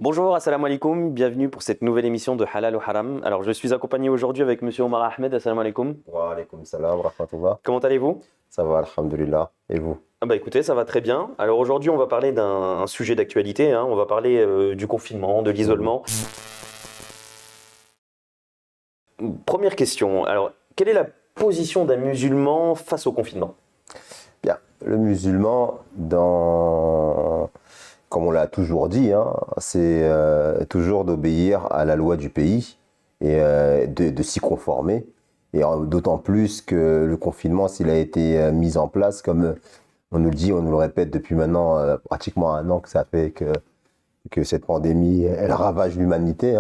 Bonjour, assalamu alaikum, bienvenue pour cette nouvelle émission de Halal ou Haram. Alors je suis accompagné aujourd'hui avec Monsieur Omar Ahmed, assalamu alaikum. Wa alaykoum salam, rahmatullah. Comment allez-vous? Ça va, alhamdulillah. Et vous? Écoutez, ça va très bien. Alors aujourd'hui on va parler d'un sujet d'actualité, on va parler du confinement, de l'isolement. Première question, alors quelle est la position d'un musulman face au confinement? Bien, le musulman, comme on l'a toujours dit, c'est toujours d'obéir à la loi du pays et de s'y conformer. Et d'autant plus que le confinement, s'il a été mis en place, comme on nous le dit, on nous le répète depuis maintenant pratiquement un an que ça fait que cette pandémie, elle ravage l'humanité,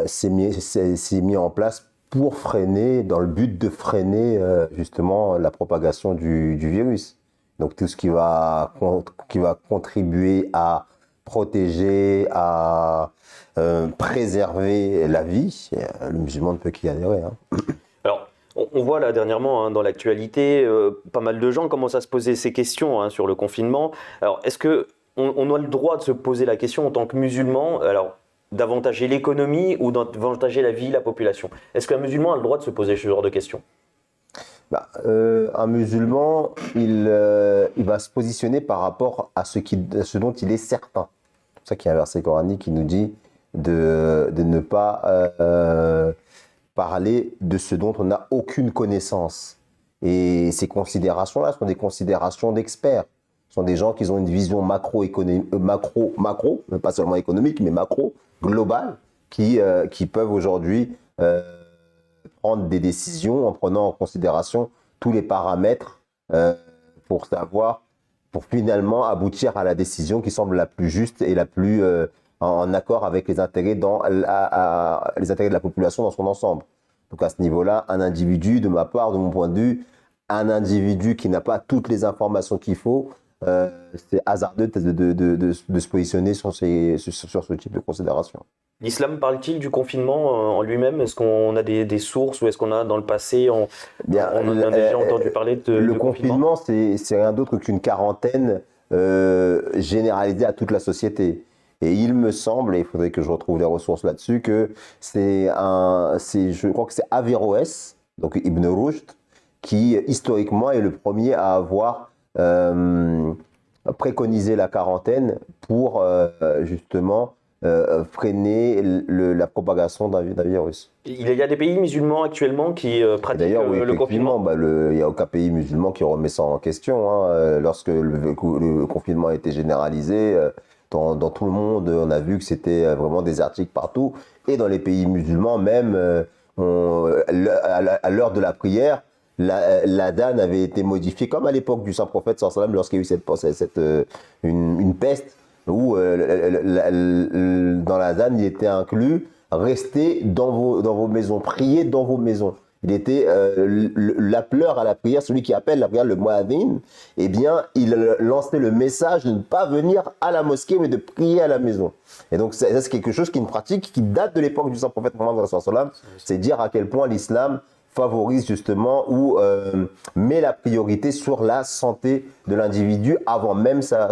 c'est mis en place pour freiner, dans le but de freiner justement la propagation du virus. Donc tout ce qui va contribuer à protéger, à préserver la vie, le musulman ne peut qu'y adhérer. Alors on voit là dernièrement dans l'actualité, pas mal de gens commencent à se poser ces questions sur le confinement. Alors est-ce que on a le droit de se poser la question en tant que musulman, alors d'avantager l'économie ou d'avantager la vie, la population? Est-ce qu'un musulman a le droit de se poser ce genre de questions? Un musulman, il va se positionner par rapport à ce dont il est certain. C'est pour ça qu'il y a un verset coranique qui nous dit de ne pas parler de ce dont on n'a aucune connaissance. Et ces considérations-là sont des considérations d'experts. Ce sont des gens qui ont une vision macro, mais pas seulement économique, mais macro, globale, qui peuvent aujourd'hui prendre des décisions en prenant en considération tous les paramètres pour finalement aboutir à la décision qui semble la plus juste et la plus en accord avec les intérêts les intérêts de la population dans son ensemble. Donc à ce niveau-là, un individu, de ma part, de mon point de vue, un individu qui n'a pas toutes les informations qu'il faut, c'est hasardeux de se positionner sur ce type de considération. L'islam parle-t-il du confinement en lui-même? Est-ce qu'on a des sources ou est-ce qu'on a dans le passé, on a déjà entendu parler de confinement? C'est rien d'autre qu'une quarantaine généralisée à toute la société. Et il me semble, et il faudrait que je retrouve des ressources là-dessus, que je crois que c'est Averroès, donc Ibn Rushd, qui historiquement est le premier à avoir préconisé la quarantaine pour justement freiner la propagation d'un virus. Il y a des pays musulmans actuellement qui pratiquent le confinement. Il n'y a aucun pays musulman qui remet ça en question. Lorsque le confinement a été généralisé, dans tout le monde, on a vu que c'était vraiment désertique partout. Et dans les pays musulmans, même à l'heure de la prière, l'adhan avait été modifié, comme à l'époque du Saint-Prophète sallallahu alayhi wa sallam, lorsqu'il y a eu une peste, où dans l'adhan, il était inclus « Restez dans vos maisons, priez dans vos maisons ». Il était l'appeleur à la prière, celui qui appelle la prière, le muadhin, eh bien, il lançait le message de ne pas venir à la mosquée, mais de prier à la maison. Et donc, ça, c'est quelque chose qui est une pratique qui date de l'époque du Saint-Prophète Mohammed sallallahu alayhi wa sallam. C'est dire à quel point l'islam favorise justement ou met la priorité sur la santé de l'individu avant même sa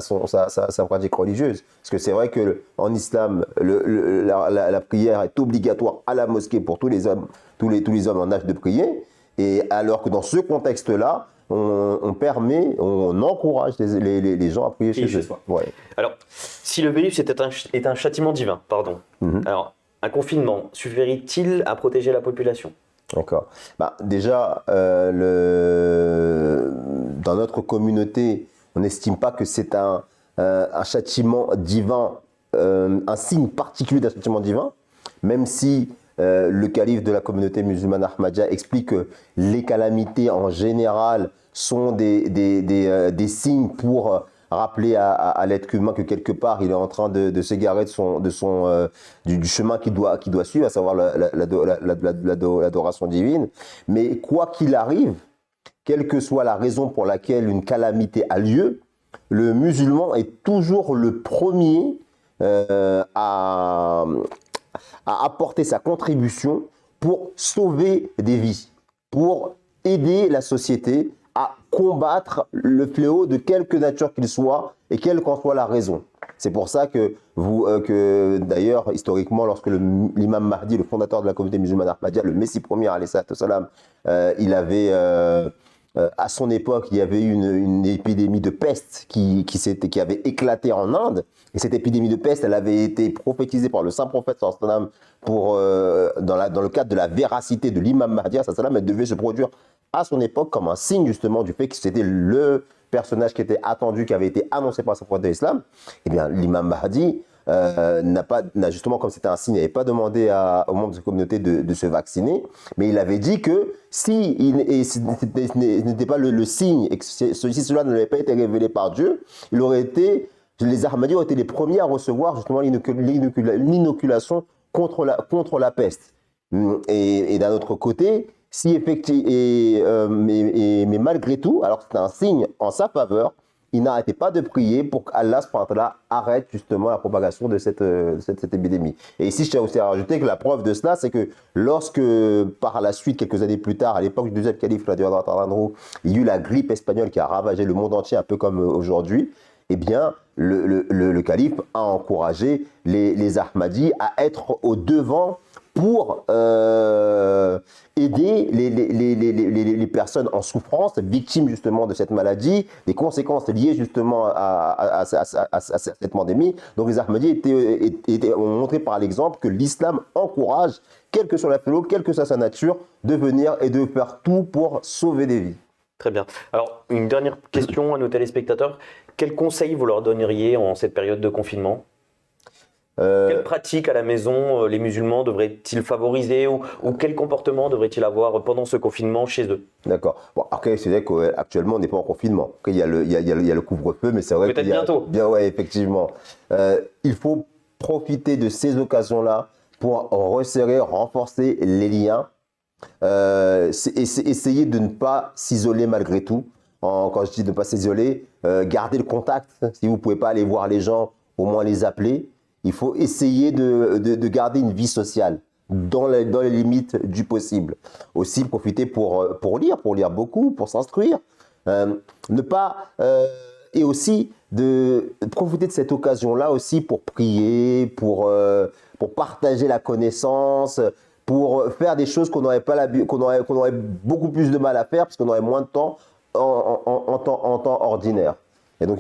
pratique religieuse. Parce que c'est vrai qu'en islam, la prière est obligatoire à la mosquée pour tous les hommes en âge de prier. Et alors que dans ce contexte-là, on encourage les gens à prier chez eux. Ouais. Alors, si le virus est un châtiment divin, alors un confinement suffirait-il à protéger la population? D'accord. Déjà, dans notre communauté, on n'estime pas que c'est un châtiment divin, un signe particulier d'un châtiment divin, même si le calife de la communauté musulmane Ahmadiyya explique que les calamités en général sont des signes pour rappeler à l'être humain que quelque part il est en train de s'égarer du chemin qu'il doit suivre, à savoir l'adoration divine. Mais quoi qu'il arrive, quelle que soit la raison pour laquelle une calamité a lieu, le musulman est toujours le premier à apporter sa contribution pour sauver des vies, pour aider la société à combattre le fléau de quelque nature qu'il soit et quelle qu'en soit la raison. C'est pour ça que, d'ailleurs, historiquement, lorsque l'imam Mahdi, le fondateur de la communauté musulmane Ahmadiyya, le Messie premier, alayhi salatu wassalam, il avait, à son époque, il y avait une épidémie de peste qui avait éclaté en Inde. Et cette épidémie de peste, elle avait été prophétisée par le saint prophète sallam dans le cadre de la véracité de l'imam Mahdi sallam, elle devait se produire à son époque comme un signe justement du fait que c'était le personnage qui était attendu, qui avait été annoncé par le prophète de l'islam. Eh bien, l'imam Mahdi n'a justement, comme c'était un signe, il n'avait pas demandé aux membres de sa communauté de se vacciner, mais il avait dit que si ce n'était pas le signe et que cela ne l'avait pas été révélé par Dieu, les Ahmadis auraient été les premiers à recevoir justement l'inoculation contre la peste. Et d'un autre côté, mais malgré tout, alors que c'était un signe en sa faveur, il n'arrêtait pas de prier pour qu'Allah arrête justement la propagation de cette épidémie. Et ici, je tiens aussi à rajouter que la preuve de cela, c'est que lorsque, par la suite, quelques années plus tard, à l'époque du deuxième calife, il y a eu la grippe espagnole qui a ravagé le monde entier, un peu comme aujourd'hui, eh bien, le calife a encouragé les Ahmadis à être au devant pour aider les personnes en souffrance, victimes justement de cette maladie, des conséquences liées justement à cette pandémie. Donc les Ahmadis ont montré par l'exemple que l'islam encourage, quel que soit la fléau, quelle que soit sa nature, de venir et de faire tout pour sauver des vies. Très bien. Alors, une dernière question à nos téléspectateurs. Quels conseils vous leur donneriez en cette période de confinement ? Quelles pratiques à la maison les musulmans devraient-ils favoriser ou quel comportement devraient-ils avoir pendant ce confinement chez eux ? D'accord. Bon, après, c'est vrai qu'actuellement, on n'est pas en confinement. Après, il y a le couvre-feu, mais c'est vrai peut-être bientôt. Bien, ouais, effectivement. Il faut profiter de ces occasions-là pour resserrer, renforcer les liens. Essayer de ne pas s'isoler malgré tout. Quand je dis de ne pas s'isoler, garder le contact. Si vous ne pouvez pas aller voir les gens, au moins les appeler. Il faut essayer de garder une vie sociale dans les limites du possible. Aussi profiter pour lire beaucoup, pour s'instruire. Et aussi de profiter de cette occasion-là aussi pour prier, pour partager la connaissance, pour faire des choses qu'on aurait beaucoup plus de mal à faire parce qu'on aurait moins de temps en temps ordinaire. Et donc,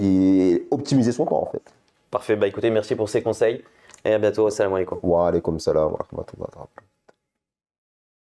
optimiser son temps, en fait. Parfait. Écoutez, merci pour ces conseils et à bientôt. Assalamu alaikum. Wa alaikum salam wa rahmatullah.